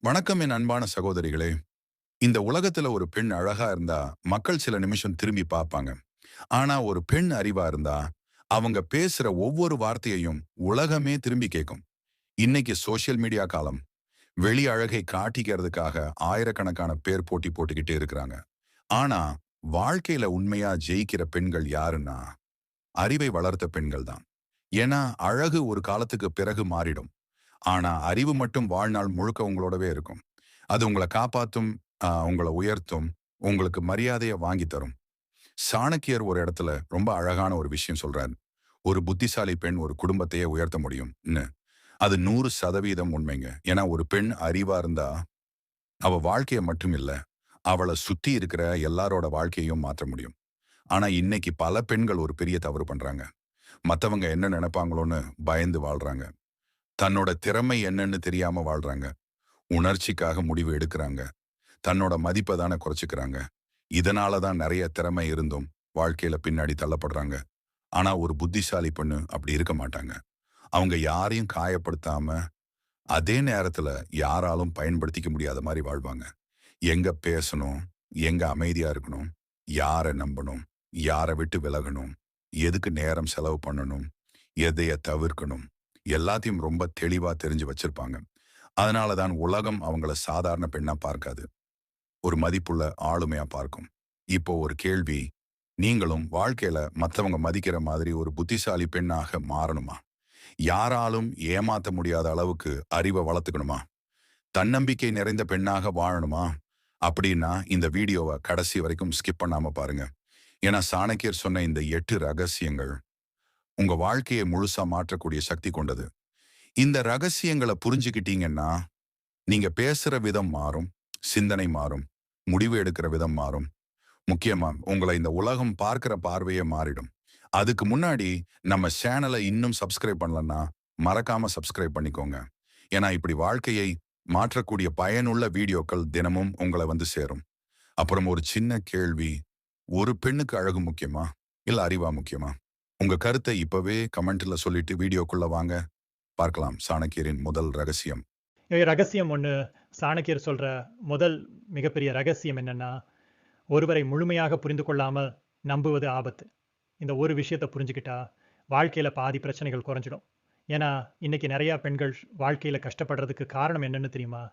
வணக்கம் என் அன்பான சகோதரிகளே. இந்த உலகத்துல ஒரு பெண் அழகா இருந்தா மக்கள் சில நிமிஷம் திரும்பி பார்ப்பாங்க. ஆனா ஒரு பெண் அறிவா இருந்தா அவங்க பேசுற ஒவ்வொரு வார்த்தையையும் உலகமே திரும்பி கேட்கும். இன்னைக்கு சோஷியல் மீடியா காலம். வெளி அழகை காட்டிக்கிறதுக்காக ஆயிரக்கணக்கான பேர் போட்டி போட்டுக்கிட்டே இருக்கிறாங்க. ஆனா வாழ்க்கையில உண்மையா ஜெயிக்கிற பெண்கள் யாருன்னா அறிவை வளர்த்த பெண்கள் தான். ஏன்னா அழகு ஒரு காலத்துக்கு பிறகு மாறிடும். ஆனா அறிவு மட்டும் வாழ்நாள் முழுக்க உங்களோடவே இருக்கும். அது உங்கள காப்பாத்தும், உங்கள உயர்த்தும், உங்களுக்கு மரியாதைய வாங்கி தரும். சாணக்கியர் ஒரு இடத்துல ரொம்ப அழகான ஒரு விஷயம் சொல்றாரு. ஒரு புத்திசாலி பெண் ஒரு குடும்பத்தையே உயர்த்த முடியும்னு. அது 100% உண்மைங்க. ஏன்னா ஒரு பெண் அறிவா இருந்தா, அவ வாழ்க்கைய மட்டும் இல்ல, அவள சுத்தி இருக்கிற எல்லாரோட வாழ்க்கையையும் மாற்ற முடியும். ஆனா இன்னைக்கு பல பெண்கள் ஒரு பெரிய தவறு பண்றாங்க. மத்தவங்க என்ன நினைப்பாங்களோன்னு பயந்து வாழ்றாங்க. தன்னோட திறமை என்னன்னு தெரியாம வாழ்றாங்க. உணர்ச்சிக்காக முடிவு எடுக்குறாங்க. தன்னோட மதிப்ப தானே குறைச்சுக்கிறாங்க. இதனால தான் நெறைய திறமை இருந்தும் வாழ்க்கையில பின்னாடி தள்ளப்படுறாங்க. ஆனா ஒரு புத்திசாலி பொண்ணு அப்படி இருக்க மாட்டாங்க. அவங்க யாரையும் காயப்படுத்தாம, அதே நேரத்துல யாராலும் பயன்படுத்திக்க முடியாத மாரி வாழ்வாங்க. எங்க பேசணும், எங்க அமைதியா இருக்கணும், யார நம்பணும், யார விட்டு விலகணும், எதுக்கு நேரம் செலவு பண்ணணும், எதைய தவிர்க்கணும், எல்லாத்தையும் ரொம்ப தெளிவா தெரிஞ்சு வச்சிருப்பாங்க. அதனால தான் உலகம் அவங்கள சாதாரண பெண்ணா பார்க்காது. ஒரு மதிப்புள்ள ஆளுமையா பார்க்கும். இப்போ ஒரு கேள்வி. நீங்களும் வாழ்க்கையில மத்தவங்க மதிக்கிற மாதிரி ஒரு புத்திசாலி பெண்ணாக மாறணுமா? யாராலும் ஏமாத்த முடியாத அளவுக்கு அறிவ வளர்த்துக்கணுமா? தன்னம்பிக்கை நிறைந்த பெண்ணாக வாழணுமா? அப்படின்னா இந்த வீடியோவ கடைசி வரைக்கும் ஸ்கிப் பண்ணாம பாருங்க. ஏன்னா சாணக்கியர் சொன்ன இந்த 8 ரகசியங்கள் உங்க வாழ்க்கையை முழுசா மாற்றக்கூடிய சக்தி கொண்டது. இந்த ரகசியங்கள புரிஞ்சுக்கிட்டீங்கன்னா, நீங்க பேசுற விதம் மாறும், சிந்தனை மாறும், முடிவு எடுக்கிற விதம் மாறும். முக்கியமா உங்கள இந்த உலகம் பார்க்கிற பார்வையே மாறிடும். அதுக்கு முன்னாடி நம்ம சேனலை இன்னும் சப்ஸ்கிரைப் பண்ணலன்னா, மறக்காம சப்ஸ்கிரைப் பண்ணிக்கோங்க. ஏன்னா இப்படி வாழ்க்கையை மாற்றக்கூடிய பயனுள்ள வீடியோக்கள் தினமும் உங்கள வந்து சேரும். அப்புறம் ஒரு சின்ன கேள்வி. ஒரு பெண்ணுக்கு அழகு முக்கியமா? இல்ல அறிவா முக்கியமா? உங்க கருத்தை இப்பவே கமெண்ட்ல சொல்லிட்டு வீடியோக்குள்ள வாங்க. பார்க்கலாம் சாணக்கியரின் முதல் ரகசியம். ரகசியம் ஒண்ணு சாணக்கியர் சொல்ற முதல் மிகப்பெரிய ரகசியம் என்னன்னா, ஒருவரை முழுமையாக புரிந்து கொள்ளாமல் நம்புவது ஆபத்து. இந்த ஒரு விஷயத்த புரிஞ்சுக்கிட்டா, வாழ்க்கையில பாதி பிரச்சனைகள் குறைஞ்சிடும். ஏன்னா, இன்னைக்கு நெறைய பெண்கள் வாழ்க்கையில கஷ்டப்படுறதுக்கு காரணம் என்னன்னு தெரியுமா?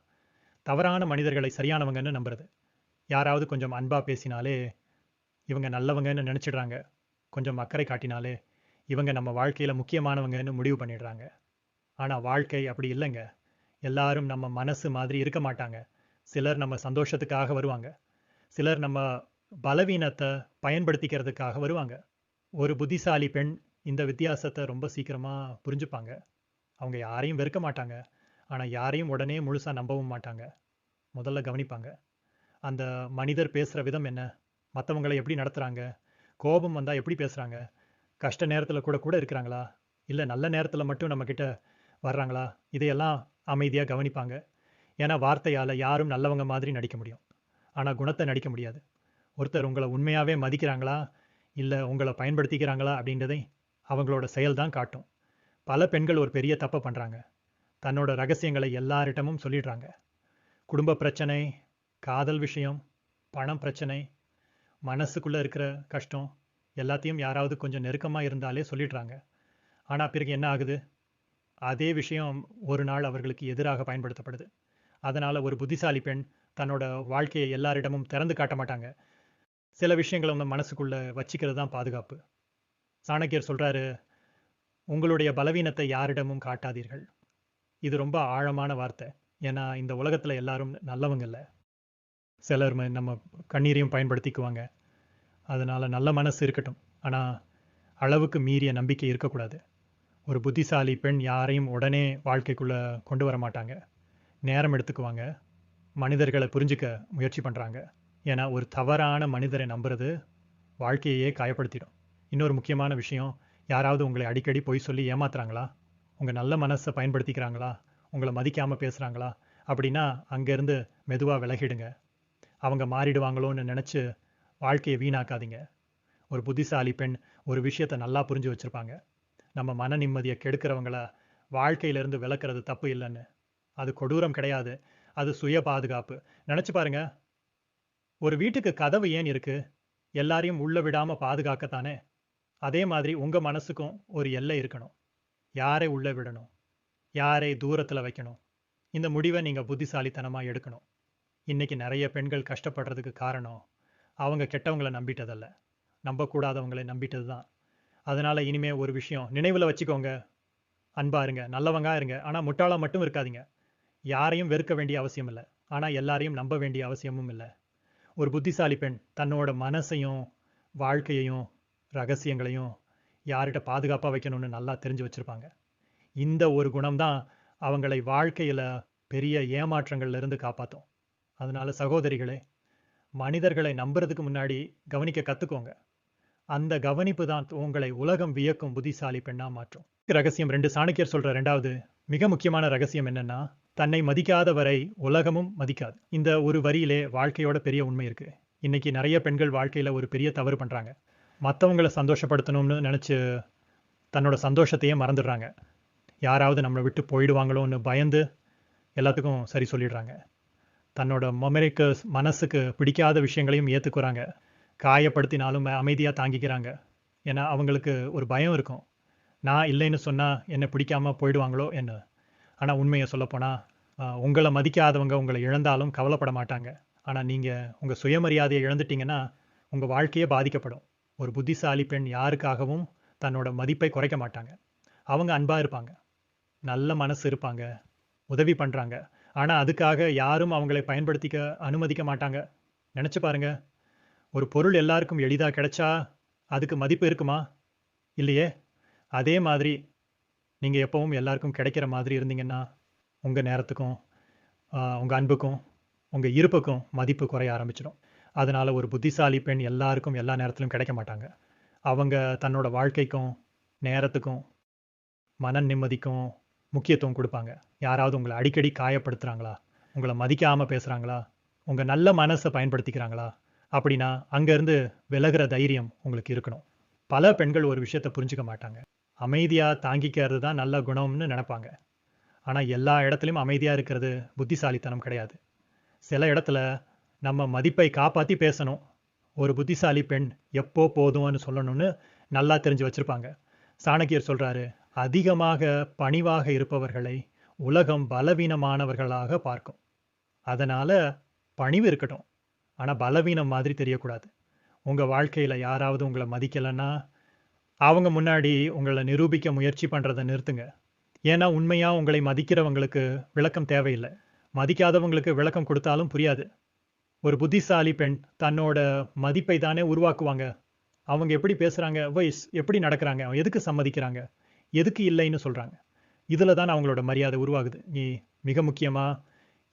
தவறான மனிதர்களை சரியானவங்கன்னு நம்புறது. யாராவது கொஞ்சம் அன்பா பேசினாலே, இவங்க நல்லவங்கன்னு நெனச்சிடுறாங்க. கொஞ்சம் அக்கறை காட்டினாலே, இவங்க நம்ம வாழ்க்கையில முக்கியமானவங்கன்னு முடிவு பண்ணிடுறாங்க. ஆனா வாழ்க்கை அப்படி இல்லங்க. எல்லாரும் நம்ம மனசு மாதிரி இருக்க மாட்டாங்க. சிலர் நம்ம சந்தோஷத்துக்காக வருவாங்க. சிலர் நம்ம பலவீனத்த பயன்படுத்திக்கிறதுக்காக வருவாங்க. ஒரு புத்திசாலி பெண் இந்த வித்தியாசத்த ரொம்ப சீக்கிரமா புரிஞ்சுப்பாங்க. அவங்க யாரையும் வெறுக்க மாட்டாங்க. ஆனா யாரையும் உடனே முழுசா நம்பவும் மாட்டாங்க. முதல்ல கவனிப்பாங்க. அந்த மனிதர் பேசுற விதம் என்ன? மத்தவங்கள எப்படி நடத்துறாங்க? கோபம் வந்தா எப்படி பேசுறாங்க? கஷ்ட நேரத்துல கூட கூட இருக்கிறாங்களா? இல்ல நல்ல நேரத்துல மட்டும் நம்மகிட்ட வர்றாங்களா? இதையெல்லாம் அமைதியா கவனிப்பாங்க. ஏன்னா வார்த்தையால யாரும் நல்லவங்க மாதிரி நடிக்க முடியும். ஆனா குணத்த நடிக்க முடியாது. ஒருத்தர் உங்கள உண்மையாவே மதிக்கிறாங்களா? இல்ல உங்கள பயன்படுத்திக்கிறாங்களா? அப்படின்றதை அவங்களோட செயல் தான் காட்டும். பல பெண்கள் ஒரு பெரிய தப்ப பண்றாங்க. தன்னோட ரகசியங்களை எல்லாரிடமும் சொல்லிடுறாங்க. குடும்ப பிரச்சனை, காதல் விஷயம், பணம் பிரச்சனை, மனசுக்குள்ள இருக்கிற கஷ்டம் எல்லாத்தையும் யாராவது கொஞ்சம் நெருக்கமா இருந்தாலே சொல்லிடுறாங்க. ஆனா பிறகு என்ன ஆகுது? அதே விஷயம் ஒரு நாள் அவர்களுக்கு எதிராக பயன்படுத்தப்படுது. அதனால ஒரு புத்திசாலி பெண் தன்னோட வாழ்க்கையை எல்லாரிடமும் திறந்து காட்ட மாட்டாங்க. சில விஷயங்கள நம்ம மனசுக்குள்ள வச்சுக்கிறது தான் பாதுகாப்பு. சாணக்கியர் சொல்றாரு, "உங்களுடைய பலவீனத்தை யாரிடமும் காட்டாதீர்கள்." இது ரொம்ப ஆழமான வார்த்தை. ஏன்னா, இந்த உலகத்துல எல்லாரும் நல்லவங்க இல்ல. சிலர் நம்ம கண்ணீரையும் பயன்படுத்திக்குவாங்க. அதனால நல்ல மனசு இருக்கட்டும். ஆனா, அளவுக்கு மீறிய நம்பிக்கை இருக்கக்கூடாது. ஒரு புத்திசாலி பெண் யாரையும் உடனே வாழ்க்கைக்குள்ள கொண்டு வர மாட்டாங்க. நேரம் எடுத்துக்குவாங்க. மனிதர்கள புரிஞ்சுக்க முயற்சி பண்றாங்க. ஏன்னா, ஒரு தவறான மனிதரை நம்புறது வாழ்க்கையையே காயப்படுத்திடும். இன்னொரு முக்கியமான விஷயம், யாராவது உங்களை அடிக்கடி பொய் சொல்லி ஏமாத்துறாங்களா? உங்க நல்ல மனச பயன்படுத்திக்கிறாங்களா? உங்கள மதிக்காம பேசுறாங்களா? அப்படின்னா, அங்கேருந்து மெதுவா விலகிடுங்க. அவங்க மாறிடுவாங்களோன்னு நெனச்சு வாழ்க்கைய வீணாக்காதீங்க. ஒரு புத்திசாலி பெண் ஒரு விஷயத்த நல்லா புரிஞ்சு வச்சிருப்பாங்க. நம்ம மன நிம்மதிய கெடுக்கிறவங்கள வாழ்க்கையிலிருந்து விலக்குறது தப்பு இல்லன்னு. அது கொடூரம் கிடையாது. அது சுய பாதுகாப்பு. நினைச்சு பாருங்க, ஒரு வீட்டுக்கு கதவு ஏன் இருக்கு? எல்லாரையும் உள்ள விடாம பாதுகாக்கத்தானே. அதே மாதிரி உங்க மனசுக்கும் ஒரு எல்லை இருக்கணும். யாரை உள்ள விடணும், யாரை தூரத்துல வைக்கணும், இந்த முடிவை நீங்க புத்திசாலித்தனமா எடுக்கணும். இன்னைக்கு நிறைய பெண்கள் கஷ்டப்படுறதுக்கு காரணம் அவங்க கெட்டவங்கள நம்பிட்டதல்ல, நம்பக்கூடாதவங்களை நம்பிட்டது தான். அதனால இனிமே ஒரு விஷயம் நினைவுல வச்சுக்கோங்க. அன்பா இருங்க, நல்லவங்கா இருங்க. ஆனா முட்டாளா மட்டும் இருக்காதீங்க. யாரையும் வெறுக்க வேண்டிய அவசியம் இல்ல. ஆனா எல்லாரையும் நம்ப வேண்டிய அவசியமும் இல்ல. ஒரு புத்திசாலி பெண் தன்னோட மனசையும், வாழ்க்கையையும், ரகசியங்களையும் யார்கிட்ட பாதுகாப்பா வைக்கணும்னு நல்லா தெரிஞ்சு வச்சிருப்பாங்க. இந்த ஒரு குணம் தான் அவங்களை வாழ்க்கையில பெரிய ஏமாற்றங்கள்ல இருந்து காப்பாத்தும். அதனால சகோதரிகளே, மனிதர்களை நம்புறதுக்கு முன்னாடி கவனிக்க கத்துக்கோங்க. அந்த கவனிப்பு தான் உங்களை உலகம் வியக்கும் புத்திசாலி பெண்ணா மாற்றும். ரகசியம் 2 சாணக்கியர் சொல்ற 2வது மிக முக்கியமான ரகசியம் என்னன்னா, தன்னை மதிக்காதவரை உலகமும் மதிக்காது. இந்த ஒரு வரியிலே வாழ்க்கையோட பெரிய உண்மை இருக்கு. இன்னைக்கு நிறைய பெண்கள் வாழ்க்கையில ஒரு பெரிய தவறு பண்றாங்க. மத்தவங்கள சந்தோஷப்படுத்தணும்னு நினைச்சு தன்னோட சந்தோஷத்தையே மறந்துடுறாங்க. யாராவது நம்மளை விட்டு போயிடுவாங்களோன்னு பயந்து எல்லாத்துக்கும் சரி சொல்லிடுறாங்க. தன்னோட மனசுக்கு பிடிக்காத விஷயங்களையும் ஏத்துக்குறாங்க. காயப்படுத்தினாலும் அமைதியா தாங்கிக்கிறாங்க. ஏன்னா அவங்களுக்கு ஒரு பயம் இருக்கும். நான் இல்லைன்னு சொன்னா என்ன பிடிக்காம போயிடுவாங்களோ என்ன. ஆனா உண்மையை சொல்லப்போனா, உங்களை மதிக்காதவங்க உங்களை இழந்தாலும் கவலைப்பட மாட்டாங்க. ஆனா நீங்க உங்க சுயமரியாதையை இழந்துட்டீங்கன்னா உங்க வாழ்க்கையே பாதிக்கப்படும். ஒரு புத்திசாலி பெண் யாருக்காகவும் தன்னோட மதிப்பை குறைக்க மாட்டாங்க. அவங்க அன்பா இருப்பாங்க, நல்ல மனசு இருப்பாங்க, உதவி பண்றாங்க. ஆனா அதுக்காக யாரும் அவங்களை பயன்படுத்திக்க அனுமதிக்க மாட்டாங்க. நினைச்சு பாருங்க, ஒரு பொருள் எல்லாருக்கும் எளிதா கிடைச்சா அதுக்கு மதிப்பு இருக்குமா? இல்லையே. அதே மாதிரி நீங்க எப்பவும் எல்லாருக்கும் கிடைக்கிற மாதிரி இருந்தீங்கன்னா உங்க நேரத்துக்கும், உங்க அன்புக்கும், உங்க இருப்புக்கும் மதிப்பு குறைய ஆரம்பிச்சிடும். அதனால ஒரு புத்திசாலி பெண் எல்லாருக்கும் எல்லா நேரத்திலும் கிடைக்க மாட்டாங்க. அவங்க தன்னோட வாழ்க்கைக்கும், நேரத்துக்கும், மன நிம்மதிக்கும் முக்கியத்துவம் கொடுப்பாங்க. யாராவது உங்களை அடிக்கடி காயப்படுத்துறாங்களா, உங்களை மதிக்காம பேசுறாங்களா, உங்க நல்ல மனசை பயன்படுத்திக்கிறாங்களா, அப்படின்னா அங்கிருந்து விலகுற தைரியம் உங்களுக்கு இருக்கணும். பல பெண்கள் ஒரு விஷயத்தை புரிஞ்சுக்க மாட்டாங்க. அமைதியா தாங்கிக்கிறது தான் நல்ல குணம்னு நினைப்பாங்க. ஆனா எல்லா இடத்துலையும் அமைதியா இருக்கிறது புத்திசாலித்தனம் கிடையாது. சில இடத்துல நம்ம மதிப்பை காப்பாத்தி பேசணும். ஒரு புத்திசாலி பெண் எப்போ போதும்னு சொல்லணும்னு நல்லா தெரிஞ்சு வச்சிருப்பாங்க. சாணக்கியர் சொல்றாரு, அதிகமாக பணிவாக இருப்பவர்களை உலகம் பலவீனமானவர்களாக பார்க்கும். அதனால பணிவு இருக்கட்டும், ஆனா பலவீனம் மாதிரி தெரியக்கூடாது. உங்க வாழ்க்கையில யாராவது உங்களை மதிக்கலைன்னா அவங்க முன்னாடி உங்களை நிரூபிக்க முயற்சி பண்றதை நிறுத்துங்க. ஏன்னா உண்மையா உங்களை மதிக்கிறவங்களுக்கு விளக்கம் தேவையில்லை. மதிக்காதவங்களுக்கு விளக்கம் கொடுத்தாலும் புரியாது. ஒரு புத்திசாலி பெண் தன்னோட மதிப்பை தானே உருவாக்குவாங்க. அவங்க எப்படி பேசுறாங்க, எப்படி நடக்கிறாங்க, எதுக்கு சம்மதிக்கிறாங்க, எதுக்கு இல்லைன்னு சொல்றாங்க, இதுல தான் அவங்களோட மரியாதை உருவாகுது. நீ மிக முக்கியமா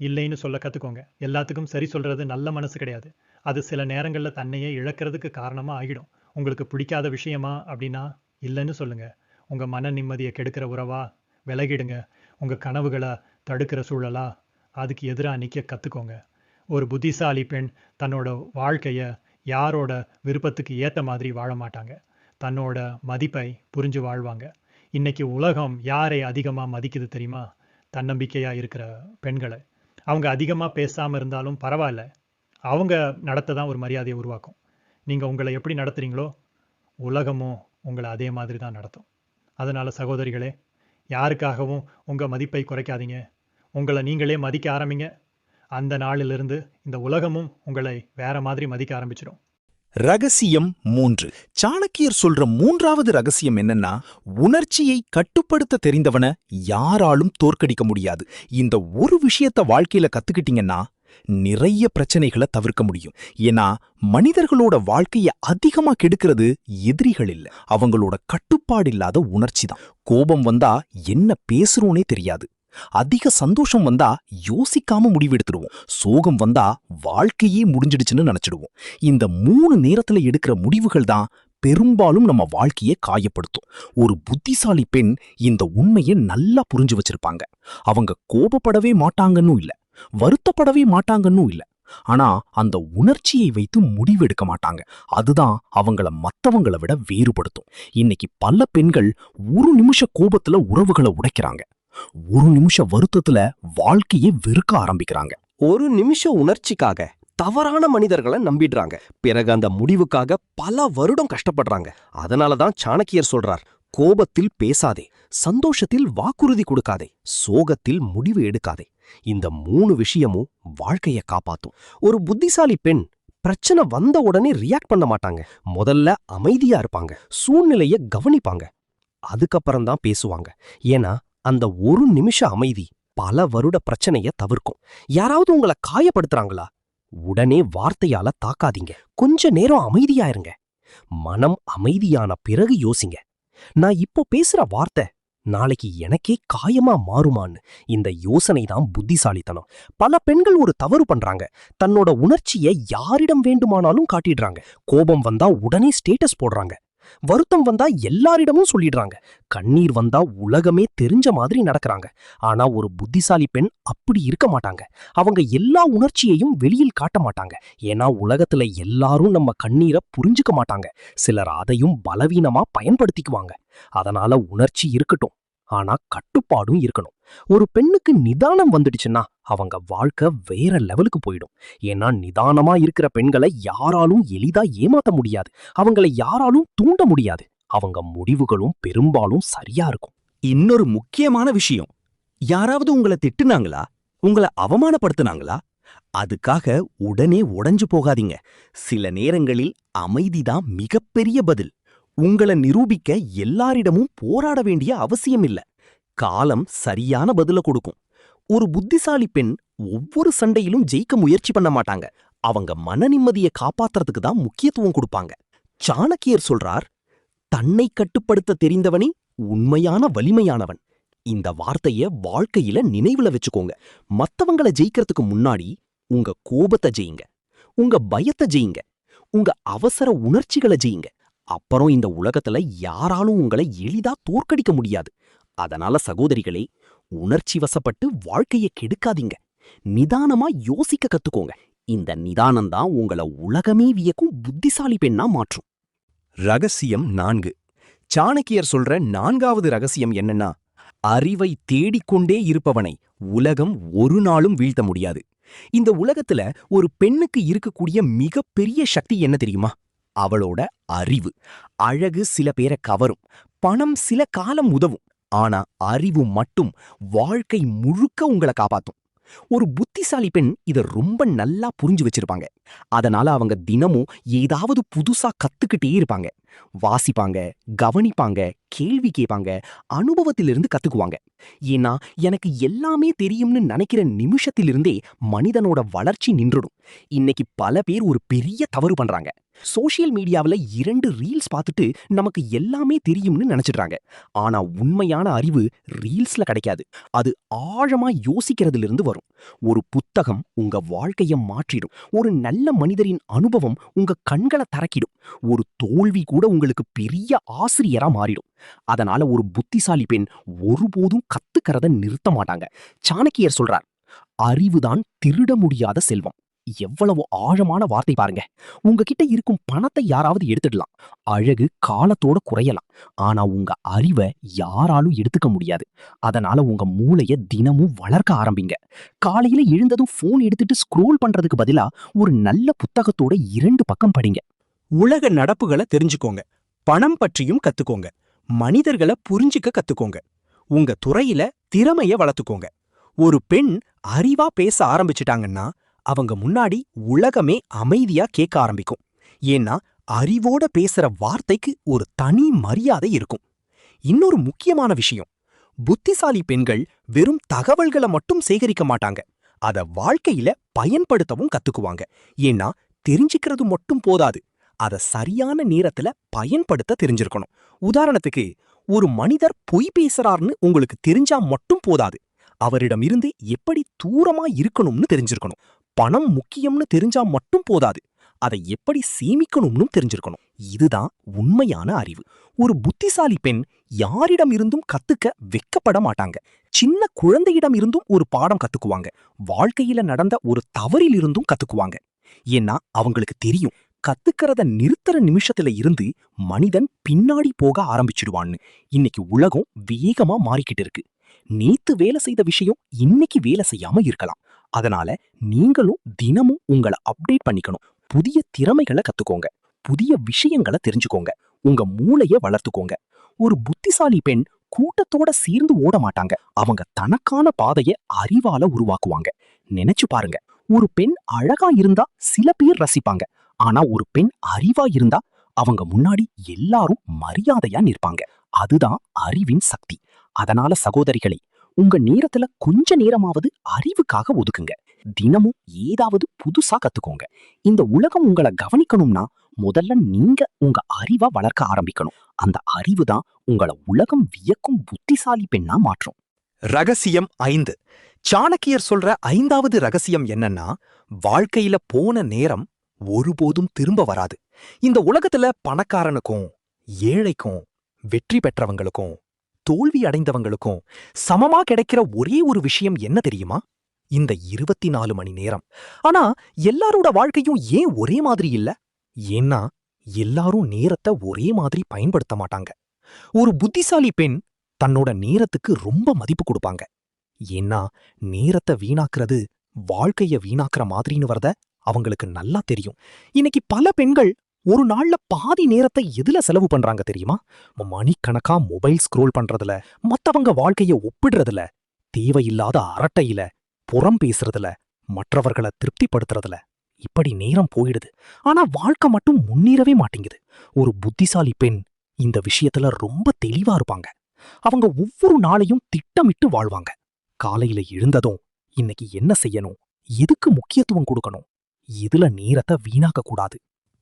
இல்லைன்னு சொல்ல கத்துக்கோங்க. எல்லாத்துக்கும் சரி சொல்றது நல்ல மனசு கிடையாது. அது சில நேரங்கள்ல தன்னையே இழக்கிறதுக்கு காரணமா ஆகிடும். உங்களுக்கு பிடிக்காத விஷயமா அப்படின்னா இல்லைன்னு சொல்லுங்க. உங்க மன நிம்மதியை கெடுக்கிற உறவா விலகிடுங்க. உங்க கனவுகளை தடுக்கிற சூழலா அதுக்கு எதிராக நிற்க கத்துக்கோங்க. ஒரு புத்திசாலி பெண் தன்னோட வாழ்க்கைய யாரோட விருப்பத்துக்கு ஏத்த மாதிரி வாழ மாட்டாங்க. தன்னோட மதிப்பை புரிஞ்சு வாழ்வாங்க. இன்னைக்கு உலகம் யாரை அதிகமா மதிக்குது தெரியுமா? தன்னம்பிக்கையா இருக்கிற பெண்களை. அவங்க அதிகமா பேசாம இருந்தாலும் பரவாயில்ல, அவங்க நடத்த தான் ஒரு மரியாதையை உருவாக்கும். நீங்க உங்களை எப்படி நடத்துறீங்களோ உலகமும் உங்களை அதே மாதிரி தான் நடத்தும். அதனால சகோதரிகளே, யாருக்காகவும் உங்க மதிப்பை குறைக்காதீங்க. உங்களை நீங்களே மதிக்க ஆரம்பிங்க. அந்த நாளிலிருந்து இந்த உலகமும் உங்களை வேற மாதிரி மதிக்க ஆரம்பிச்சிடும். ரகசியம் 3. சாணக்கியர் சொல்ற 3வது ரகசியம் என்னன்னா, உணர்ச்சியை கட்டுப்படுத்த தெரிந்தவன யாராலும் தோற்கடிக்க முடியாது. இந்த ஒரு விஷயத்த வாழ்க்கையில கத்துக்கிட்டீங்கன்னா நிறைய பிரச்சனைகளை தவிர்க்க முடியும். ஏன்னா மனிதர்களோட வாழ்க்கைய அதிகமா கெடுக்கிறது எதிரிகள் இல்ல, அவங்களோட கட்டுப்பாடு இல்லாத உணர்ச்சி தான். கோபம் வந்தா என்ன பேசுறோனே தெரியாது. அதிக சந்தோஷம் வந்தா யோசிக்காம முடிவெடுத்துடுவோம். சோகம் வந்தா வாழ்க்கையே முடிஞ்சிடுச்சுன்னு நினைச்சிடுவோம். இந்த 3 நேரத்துல எடுக்கிற முடிவுகள் தான் பெரும்பாலும் நம்ம வாழ்க்கையை காயப்படுத்தும். ஒரு புத்திசாலி பெண் இந்த உண்மையை நல்லா புரிஞ்சு வச்சிருப்பாங்க. அவங்க கோபப்படவே மாட்டாங்கன்னு இல்ல, வருத்தப்படவே மாட்டாங்கன்னு இல்ல, ஆனா அந்த உணர்ச்சியை வைத்து முடிவெடுக்க மாட்டாங்க. அதுதான் அவங்கள மத்தவங்கள விட வேறுபடுத்தும். இன்னைக்கு பல பெண்கள் ஒரு நிமிஷ கோபத்துல உறவுகளை உடைக்கிறாங்க, ஒரு நிமிஷ வருத்தத்துல வாழ்க்கையை வெறுக்க ஆரம்பிக்கிறாங்க. ஒரு நிமிஷம் உணர்ச்சிக்காக தவறான மனிதர்களை நம்பிடுறாங்க. பிறகு அந்த முடிவுக்காக பல வருடம் கஷ்டப்படுறாங்க. அதனாலதான் சாணக்கியர் சொல்றார், கோபத்தில் பேசாதே, சந்தோஷத்தில் வாக்குறுதி கொடுக்காதே, சோகத்தில் முடிவு எடுக்காதே. இந்த 3 விஷயமும் வாழ்க்கைய காப்பாத்தும். ஒரு புத்திசாலி பெண் பிரச்சனை வந்த உடனே ரியாக்ட் பண்ண மாட்டாங்க. முதல்ல அமைதியா இருப்பாங்க, சூழ்நிலைய கவனிப்பாங்க, அதுக்கப்புறம் தான் பேசுவாங்க. ஏன்னா அந்த ஒரு நிமிஷ அமைதி பல வருட பிரச்சனைய தவிர்க்கும். யாராவது உங்களை காயப்படுத்துறாங்களா? உடனே வார்த்தையால தாக்காதீங்க. கொஞ்ச நேரம் அமைதியா இருங்க. மனம் அமைதியான பிறகு யோசிங்க, நான் இப்போ பேசுற வார்த்தை நாளைக்கு எனக்கே காயமா மாறுமான்னு. இந்த யோசனை தான் புத்திசாலித்தனம். பல பெண்கள் ஒரு தவறு பண்றாங்க. தன்னோட உணர்ச்சியை யாரிடம் வேண்டுமானாலும் காட்டிடுறாங்க. கோபம் வந்தா உடனே ஸ்டேட்டஸ் போடுறாங்க. வருத்தம் வந்தா எல்லாரிடமும் சொல்லிடுறாங்க. கண்ணீர் வந்தா உலகமே தெரிஞ்ச மாதிரி நடக்கறாங்க. ஆனா ஒரு புத்திசாலி பெண் அப்படி இருக்க மாட்டாங்க. அவங்க எல்லா உணர்ச்சியையும் வெளியில் காட்ட மாட்டாங்க. ஏன்னா உலகத்துல எல்லாரும் நம்ம கண்ணீரை புரிஞ்சுக்க மாட்டாங்க. சிலர் அதையும் பலவீனமா பயன்படுத்திக்குவாங்க. அதனால உணர்ச்சி இருக்கட்டும், ஆனா கட்டுப்பாடும் இருக்கணும். ஒரு பெண்ணுக்கு நிதானம் வந்துடுச்சுன்னா அவங்க வாழ்க்கை வேற லெவலுக்கு போயிடும். ஏன்னா நிதானமா இருக்கிற பெண்களை யாராலும் எளிதா ஏமாத்த முடியாது. அவங்களை யாராலும் தூண்ட முடியாது. அவங்க முடிவுகளும் பெரும்பாலும் சரியா இருக்கும். இன்னொரு முக்கியமான விஷயம், யாராவது உங்களை திட்டுனாங்களா, உங்களை அவமானப்படுத்துனாங்களா, அதுக்காக உடனே உடைஞ்சு போகாதீங்க. சில நேரங்களில் அமைதிதான் மிகப்பெரிய பதில். உங்களை நிரூபிக்க எல்லாரிடமும் போராட வேண்டிய அவசியம் இல்ல. காலம் சரியான பதில கொடுக்கும். ஒரு புத்திசாலி பெண் ஒவ்வொரு சண்டையிலும் ஜெயிக்க முயற்சி பண்ண மாட்டாங்க. அவங்க மன நிம்மதியை காப்பாத்துறதுக்கு தான் முக்கியத்துவம் கொடுப்பாங்க. சாணக்கியர் சொல்றார், தன்னை கட்டுப்படுத்த தெரிந்தவனே உண்மையான வலிமையானவன். இந்த வார்த்தைய வாழ்க்கையில நினைவுல வச்சுக்கோங்க. மத்தவங்களை ஜெயிக்கிறதுக்கு முன்னாடி உங்க கோபத்தை ஜெயிங்க, உங்க பயத்தை ஜெயிங்க, உங்க அவசர உணர்ச்சிகளை ஜெயிங்க. அப்புறம் இந்த உலகத்துல யாராலும் உங்களை எளிதா தோற்கடிக்க முடியாது. அதனால சகோதரிகளே, உணர்ச்சி வசப்பட்டு வாழ்க்கையை கெடுக்காதீங்க. நிதானமா யோசிக்க கத்துக்கோங்க. இந்த நிதானம்தான் உங்களை உலகமே வியக்கும் புத்திசாலி பெண்ணா மாற்றும். ரகசியம் 4. சாணக்கியர் சொல்ற 4வது ரகசியம் என்னன்னா, அறிவை தேடிக்கொண்டே இருப்பவனை உலகம் ஒரு நாளும் வீழ்த்த முடியாது. இந்த உலகத்துல ஒரு பெண்ணுக்கு இருக்கக்கூடிய மிகப்பெரிய சக்தி என்ன தெரியுமா? அவளோட அறிவு. அழகு சில பேரை கவரும், பணம் சில காலம் உதவும். ஆனா அறிவு மட்டும் வாழ்க்கை முழுக்க உங்களை காப்பாத்தும். ஒரு புத்திசாலி பெண் இத ரொம்ப நல்லா புரிஞ்சு வச்சிருப்பாங்க. அதனால அவங்க தினமும் ஏதாவது புதுசா கத்துக்கிட்டே இருப்பாங்க. வாசிப்பாங்க, கவனிப்பாங்க, கேள்வி கேட்பாங்க, அனுபவத்திலிருந்து கத்துக்குவாங்க. ஏன்னா எனக்கு எல்லாமே தெரியும்னு நினைக்கிற நிமிஷத்திலிருந்தே மனிதனோட வளர்ச்சி நின்றுடும். இன்னைக்கு பல பேர் ஒரு பெரிய தவறு பண்றாங்க. சோஷியல் மீடியாவில் 2 ரீல்ஸ் பார்த்துட்டு நமக்கு எல்லாமே தெரியும்னு நினைச்சிடுறாங்க. ஆனா உண்மையான அறிவு ரீல்ஸ்ல கிடைக்காது. அது ஆழமா யோசிக்கிறதுல வரும். ஒரு புத்தகம் உங்க வாழ்க்கைய மாற்றிடும். ஒரு நல்ல மனிதரின் அனுபவம் உங்க கண்களை திறக்கிடும். ஒரு தோல்வி கூட உங்களுக்கு பெரிய ஆசிரியரா மாறிடும். அதனால ஒரு புத்திசாலி பெண் ஒருபோதும் கத்துக்கிறத நிறுத்த மாட்டாங்க. சாணக்கியர் சொல்றார், அறிவுதான் திருட முடியாத செல்வம். எவ்வளவு ஆழமான வார்த்தை பாருங்க. உங்ககிட்ட இருக்கும் பணத்தை யாராவது எடுத்துடலாம், அழகு காலத்தோட குறையலாம். ஆனா உங்க அறிவை யாராலும் எடுத்துக்க முடியாது. அதனால உங்க மூளைய தினமும் வளர்க்க ஆரம்பிங்க. காலையில எழுந்ததும் போன் எடுத்துட்டு ஸ்க்ரோல் பண்றதுக்கு பதிலா ஒரு நல்ல புத்தகத்தோட 2 பக்கம் படிங்க. உலக நடப்புகளை தெரிஞ்சுக்கோங்க. பணம் பற்றியும் கத்துக்கோங்க. மனிதர்களை புரிஞ்சுக்க கத்துக்கோங்க. உங்க துறையில திறமைய வளர்த்துக்கோங்க. ஒரு பெண் அறிவா பேச ஆரம்பிச்சிட்டாங்கன்னா அவங்க முன்னாடி உலகமே அமைதியா கேட்க ஆரம்பிக்கும். ஏன்னா அறிவோட பேசுற வார்த்தைக்கு ஒரு தனி மரியாதை இருக்கும். இன்னொரு முக்கியமான விஷயம், புத்திசாலி பெண்கள் வெறும் தகவல்களை மட்டும் சேகரிக்க மாட்டாங்க. அத வாழ்க்கையில பயன்படுத்தவும் கத்துக்குவாங்க. ஏன்னா தெரிஞ்சுக்கிறது மட்டும் போதாது, அத சரியான நேரத்துல பயன்படுத்த தெரிஞ்சிருக்கணும். உதாரணத்துக்கு, ஒரு மனிதர் பொய் பேசுறார்னு உங்களுக்கு தெரிஞ்சா மட்டும் போதாது, அவரிடமிருந்து எப்படி தூரமா இருக்கணும்னு தெரிஞ்சிருக்கணும். பணம் முக்கியம்னு தெரிஞ்சா மட்டும் போதாது, அதை எப்படி சேமிக்கணும்னு தெரிஞ்சிருக்கணும். இதுதான் உண்மையான அறிவு. ஒரு புத்திசாலி பெண் யாரிடம் இருந்தும் கத்துக்க வெக்கப்பட மாட்டாங்க. சின்ன குழந்தையிடம் இருந்தும் ஒரு பாடம் கத்துக்குவாங்க. வாழ்க்கையில நடந்த ஒரு தவறில் இருந்தும் கத்துக்குவாங்க. ஏன்னா அவங்களுக்கு தெரியும், கத்துக்கிறத நிறுத்துற நிமிஷத்துல இருந்து மனிதன் பின்னாடி போக ஆரம்பிச்சிடுவான்னு. இன்னைக்கு உலகம் வேகமா மாறிக்கிட்டு இருக்கு. நேத்து வேலை செய்த விஷயம் இன்னைக்கு வேலை செய்யாம இருக்கலாம். அதனால நீங்களும் தினமும் உங்களை அப்டேட் பண்ணிக்கணும். புதிய திறமைகளை கத்துக்கோங்க, புதிய விஷயங்களை தெரிஞ்சுக்கோங்க, உங்க மூளைய வளர்த்துக்கோங்க. ஒரு புத்திசாலி பெண் கூட்டத்தோட சேர்ந்து ஓட மாட்டாங்க. அவங்க தனக்கான பாதைய அறிவால உருவாக்குவாங்க. நினைச்சு பாருங்க, ஒரு பெண் அழகா இருந்தா சில பேர் ரசிப்பாங்க. ஆனா ஒரு பெண் அறிவா இருந்தா அவங்க முன்னாடி எல்லாரும் மரியாதையா நிற்பாங்க. அதுதான் அறிவின் சக்தி. அதனால சகோதரிகளே, உங்க நேரத்துல கொஞ்ச நேரமாவது அறிவுக்காக ஒதுக்குங்க. தினமும் ஏதாவது புதுசா கத்துக்கோங்க. இந்த உலகம் உங்களை கவனிக்கணும்னா முதல்ல நீங்க உங்க அறிவை வளர்க்க ஆரம்பிக்கணும். அந்த அறிவு தான் உங்களை உலகம் வியக்கும் புத்திசாலி பெண்ணா மாற்றும். ரகசியம் 5. சாணக்கியர் சொல்ற 5வது ரகசியம் என்னன்னா, வாழ்க்கையில போன நேரம் ஒருபோதும் திரும்ப வராது. இந்த உலகத்துல பணக்காரனுக்கும் ஏழைக்கும் வெற்றி பெற்றவங்களுக்கும் தோல்வி அடைந்தவங்களுக்கும் சமமா கிடைக்கிற ஒரே ஒரு விஷயம் என்ன தெரியுமா? இந்த 24 மணி நேரம். ஆனா எல்லாரோட வாழ்க்கையும் ஏன் ஒரே மாதிரி இல்ல? ஏன்னா எல்லாரும் நேரத்தை ஒரே மாதிரி பயன்படுத்த மாட்டாங்க. ஒரு புத்திசாலி பெண் தன்னோட நேரத்துக்கு ரொம்ப மதிப்பு கொடுப்பாங்க. ஏன்னா நேரத்தை வீணாக்குறது வாழ்க்கைய வீணாக்குற மாதிரின்னு வரத அவங்களுக்கு நல்லா தெரியும். இன்னைக்கு பல பெண்கள் ஒரு நாள்ல பாதி நேரத்தை எதுல செலவு பண்றாங்க தெரியுமா? மணிக்கணக்கா மொபைல் ஸ்க்ரோல் பண்றதுல, மத்தவங்க வாழ்க்கைய ஒப்பிடுறதுல, தேவையில்லாத அரட்டையில, புறம் பேசுறதுல, மற்றவர்களை திருப்திப்படுத்துறதுல. இப்படி நேரம் போயிடுது. ஆனா வாழ்க்கை மட்டும் முன்னேறவே மாட்டேங்குது. ஒரு புத்திசாலி பெண் இந்த விஷயத்துல ரொம்ப தெளிவா இருப்பாங்க. அவங்க ஒவ்வொரு நாளையும் திட்டமிட்டு வாழ்வாங்க. காலையில எழுந்ததும் இன்னைக்கு என்ன செய்யணும், எதுக்கு முக்கியத்துவம் கொடுக்கணும், இதுல நேரத்தை வீணாக்க கூடாது.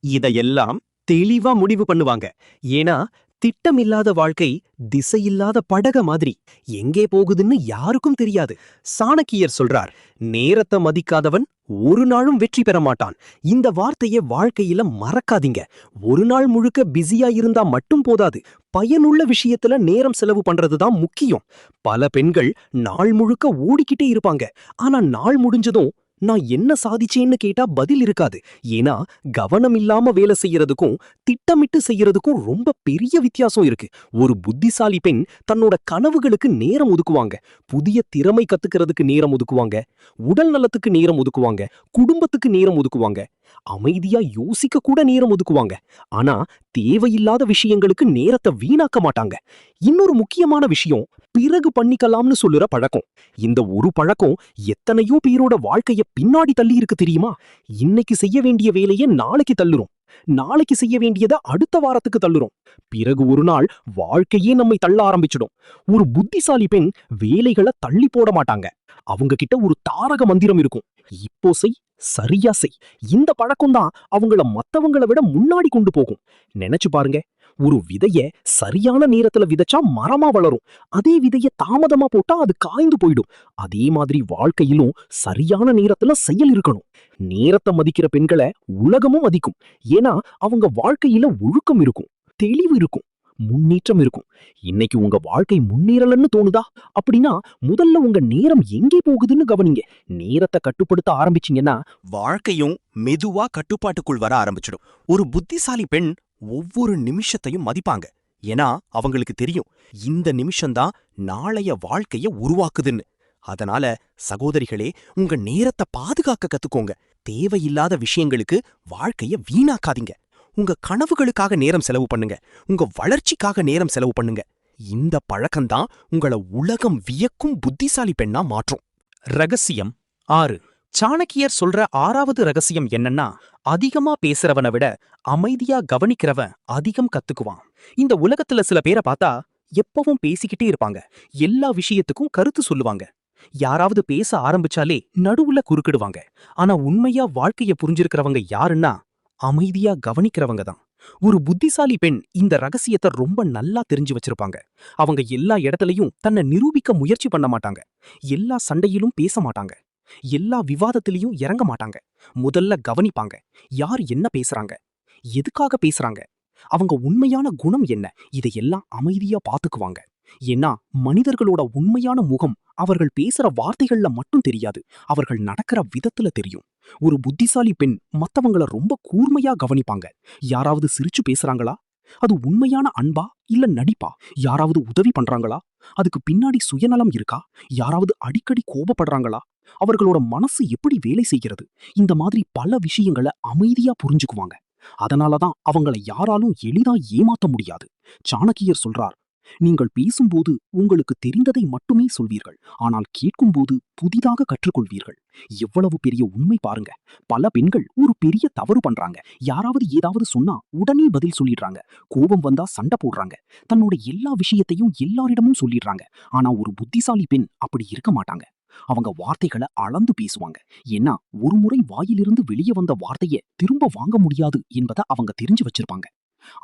இதையெல்லாம் தெளிவா முடிவு பண்ணுவாங்க. ஏன்னா திட்டமில்லாத வாழ்க்கை திசையில்லாத படக மாதிரி, எங்கே போகுதுன்னு யாருக்கும் தெரியாது. சாணக்கியர் சொல்றார், நேரத்தை மதிக்காதவன் ஒரு நாளும் வெற்றி பெற மாட்டான். இந்த வார்த்தையை வாழ்க்கையில மறக்காதீங்க. ஒரு நாள் முழுக்க பிஸியா இருந்தா மட்டும் போதாது, பயனுள்ள விஷயத்துல நேரம் செலவு பண்றதுதான் முக்கியம். பல பெண்கள் நாள் முழுக்க ஓடிக்கிட்டே இருப்பாங்க. ஆனா நாள் முடிஞ்சதும் நான் என்ன சாதிச்சேன்னு கேட்டா பதில் இருக்காது. ஏன்னா கவனம் இல்லாம வேலை செய்யறதுக்கும் திட்டமிட்டு செய்யறதுக்கும் ரொம்ப பெரிய வித்தியாசம் இருக்கு. ஒரு புத்திசாலி பெண் தன்னோட கனவுகளுக்கு நேரம் ஒதுக்குவாங்க, புதிய திறமை கத்துக்கிறதுக்கு நேரம் ஒதுக்குவாங்க, உடல் நலத்துக்கு நேரம் ஒதுக்குவாங்க, குடும்பத்துக்கு நேரம் ஒதுக்குவாங்க, அமைதியா யோசிக்க கூட நேரம் ஒதுக்குவாங்க. ஆனா தேவையில்லாத விஷயங்களுக்கு நேரத்தை வீணாக்க மாட்டாங்க. இன்னொரு முக்கியமான விஷயம், பிறகு பண்ணிக்கலாம்னு சொல்லுற பழக்கம். இந்த ஒரு பழக்கம் எத்தனையோ பேரோட வாழ்க்கைய பின்னாடி தள்ளி இருக்கு தெரியுமா? இன்னைக்கு செய்ய வேண்டிய வேலையை நாளைக்கு தள்ளுறோம், நாளைக்கு செய்ய வேண்டியதை அடுத்த வாரத்துக்கு தள்ளுறோம். பிறகு ஒரு நாள் வாழ்க்கையே நம்மை தள்ள ஆரம்பிச்சிடும். ஒரு புத்திசாலி பெண் வேலைகளை தள்ளி போட மாட்டாங்க. அவங்க கிட்ட ஒரு தாரக மந்திரம் இருக்கும், இப்போ செய், சரியா செய். இந்த பழக்கம் தான் அவங்கள மத்தவங்கள விட முன்னாடி கொண்டு போகும். நினைச்சு பாருங்க, ஒரு விதைய சரியான நேரத்துல விதைச்சா மரமா வளரும். அதே விதைய தாமதமா போட்டா அது காய்ந்து போயிடும். அதே மாதிரி வாழ்க்கையிலும் சரியான நேரத்துல செயல் இருக்கணும். நேரத்தை மதிக்கிற பெண்களை உலகமும் மதிக்கும். ஏன்னா அவங்க வாழ்க்கையில ஒழுக்கம் இருக்கும், தெளிவு இருக்கும், முன்னேற்றம் இருக்கும். இன்னைக்கு உங்க வாழ்க்கை முன்னேறலன்னு தோணுதா? அப்படின்னா முதல்ல உங்க நேரம் எங்கே போகுதுன்னு கவனிங்க. நேரத்தை கட்டுப்படுத்த ஆரம்பிச்சீங்கன்னா வாழ்க்கையும் மெதுவா கட்டுப்பாட்டுக்குள் வர ஆரம்பிச்சிடும். ஒரு புத்திசாலி பெண் ஒவ்வொரு நிமிஷத்தையும் மதிப்பாங்க. ஏன்னா அவங்களுக்கு தெரியும், இந்த நிமிஷம்தான் நாளைய வாழ்க்கைய உருவாக்குதுன்னு. அதனால சகோதரிகளே, உங்க நேரத்தை பாதுகாக்க கத்துக்கோங்க. தேவையில்லாத விஷயங்களுக்கு வாழ்க்கைய வீணாக்காதீங்க. உங்க கனவுகளுக்காக நேரம் செலவு பண்ணுங்க, உங்க வளர்ச்சிக்காக நேரம் செலவு பண்ணுங்க. இந்த பழக்கம்தான் உங்களை உலகம் வியக்கும் புத்திசாலி பெண்ணா மாற்றும். ரகசியம் 6. சாணக்கியர் சொல்ற 6வது ரகசியம் என்னன்னா, அதிகமா பேசுறவனை விட அமைதியா கவனிக்கிறவன் அதிகம் கத்துக்குவான். இந்த உலகத்துல சில பேரை பார்த்தா எப்பவும் பேசிக்கிட்டே இருப்பாங்க, எல்லா விஷயத்துக்கும் கருத்து சொல்லுவாங்க. யாராவது பேச ஆரம்பிச்சாலே நடுவுல குறுக்கிடுவாங்க. ஆனா உண்மையா வாழ்க்கைய புரிஞ்சிருக்கிறவங்க யாருன்னா அமைதியா கவனிக்கிறவங்க தான். ஒரு புத்திசாலி பெண் இந்த ரகசியத்தை ரொம்ப நல்லா தெரிஞ்சு வச்சிருப்பாங்க. அவங்க எல்லா இடத்துலயும் தன்னை நிரூபிக்க முயற்சி பண்ண மாட்டாங்க, எல்லா சண்டையிலும் பேச மாட்டாங்க, எல்லா விவாதத்திலையும் இறங்க மாட்டாங்க. முதல்ல கவனிப்பாங்க, யார் என்ன பேசுறாங்க, எதுக்காக பேசுறாங்க, அவங்க உண்மையான குணம் என்ன, இதையெல்லாம் அமைதியா பாத்துக்குவாங்க. ஏன்னா மனிதர்களோட உண்மையான முகம் அவர்கள் பேசுற வார்த்தைகள்ல மட்டும் தெரியாது, அவர்கள் நடக்கிற விதத்துல தெரியும். ஒரு புத்திசாலி பெண் மத்தவங்கள ரொம்ப கூர்மையா கவனிப்பாங்க. யாராவது சிரிச்சு பேசுறாங்களா, அது உண்மையான அன்பா இல்ல நடிப்பா? யாராவது உதவி பண்றாங்களா, அதுக்கு பின்னாடி சுயநலம் இருக்கா? யாராவது அடிக்கடி கோபப்படுறாங்களா, அவர்களோட மனசு எப்படி வேலை செய்கிறது, இந்த மாதிரி பல விஷயங்களை அமைதியா புரிஞ்சுக்குவாங்க. அதனாலதான் அவங்கள யாராலும் எளிதா ஏமாத்த முடியாது. சாணக்கியர் சொல்றார், நீங்கள் பேசும்போது உங்களுக்கு தெரிந்ததை மட்டுமே சொல்வீர்கள், ஆனால் கேட்கும்போது புதிதாக கற்றுக்கொள்வீர்கள். எவ்வளவு பெரிய உண்மை பாருங்க. பல பெண்கள் ஒரு பெரிய தவறு பண்றாங்க. யாராவது ஏதாவது சொன்னா உடனே பதில் சொல்லிடுறாங்க. கோபம் வந்தா சண்டை போடுறாங்க. தன்னோட எல்லா விஷயத்தையும் எல்லாரிடமும் சொல்லிடுறாங்க. ஆனா ஒரு புத்திசாலி பெண் அப்படி இருக்க மாட்டாங்க. அவங்க வார்த்தைகளை அளந்து பேசுவாங்க. ஏன்னா ஒரு முறை வாயிலிருந்து வெளியே வந்த வார்த்தையை திரும்ப வாங்க முடியாது என்பதை அவங்க தெரிஞ்சு வச்சிருப்பாங்க.